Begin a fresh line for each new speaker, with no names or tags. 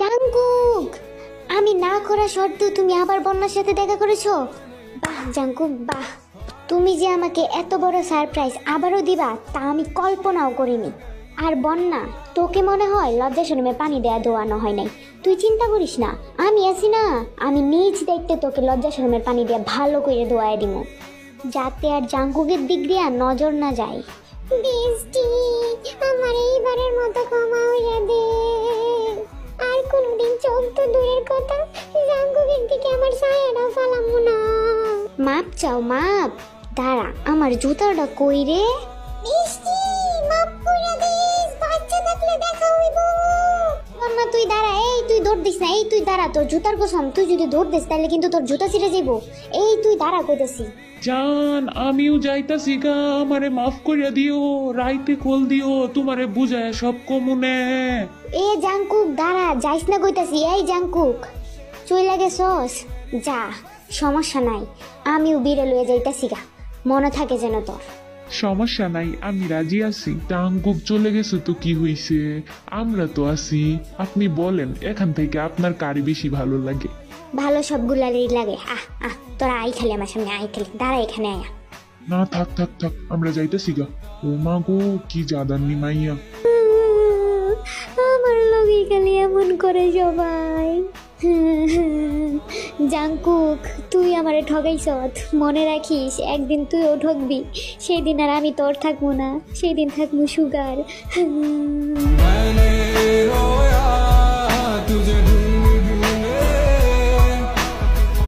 Jungkook, আমি না করা সত্ত্বেও তুমি আবার বন্যার সাথে দেখা করেছো। বাহ জাঙ্কুক বাহ, তুমি যে আমাকে এত বড় সারপ্রাইজ আবারও দিবা তা আমি কল্পনাও করিনি। আর বন্যা, তোকে মনে হয় লজ্জা শরমে পানি দেয়া দোয়ানো হয় নাই। তুই চিন্তা করিস না, আমি আছি না, আমি নিজ দেখতে তোকে লজ্জা শরমের পানি দিয়ে ভালো করে দোয়ায় দিব, যাতে আর জাঙ্কুকের দিক দিয়ে নজর না যায়। বৃষ্টি, আমার এইবারের মতো ক্ষমা হইয়া দে। আর কোনদিন চোখ তো দূরের কথা, জাঙ্কুকের দিকে আমার ছায়াটা ফালামু না। মাপ চাও মাপ। দাঁড়া, আমার জুতাটা কই রে? বৃষ্টি, মাপ কইরা দিস, বাচ্চা থাকলে দেখা হইব। না তুই দাঁড়া, এই তুই দৌড় দিস না, এই তুই দাঁড়া, তোর জুতার কসম, তুই যদি দৌড় দিস তাহলে কিন্তু তোর জুতা ছিঁড়ে যাইব। এই তুই দাঁড়া কইতাছি।
জান, আমিও যাইতাছি গা, আমারে মাফ করিয়া দিও, রাইতে খোল দিও, তোমারে বুঝায় সব কমুনে।
এ জাঙ্কুক দাঁড়া, যাইস না কইতাছি। এই জাঙ্কুক, চইলা গেছস? যা, সমস্যা নাই, আমিও বিড়ে লয়ে যাইতাছি গা, মনে থাকে যেন তোর।
সমস্যা নাই, আমি রাজি আছি। টাঙ্গুক চলে গেছে তো কি হইছে, আমরা তো আছি। আপনি বলেন, এখান থেকে আপনার কারি বেশি ভালো লাগে?
ভালো সবগুলারই লাগে। তোরা আই খালি আমার সামনে, আই খালি দাঁড়া এখানে আয়া।
না থাক থাক থাক, আমরা যাইতাছি গা। ও মা গো, কি জাদান্নি মাইয়া।
আমার লগে খালি এমন করে সবাই। জাঙ্কুক, তুই আমারে ঠগাইছত, মনে রাখিস একদিন তুইও ঠকবি, সেই দিন আর আমি তোর থাকবো না, সেই দিন থাকবো সুগার।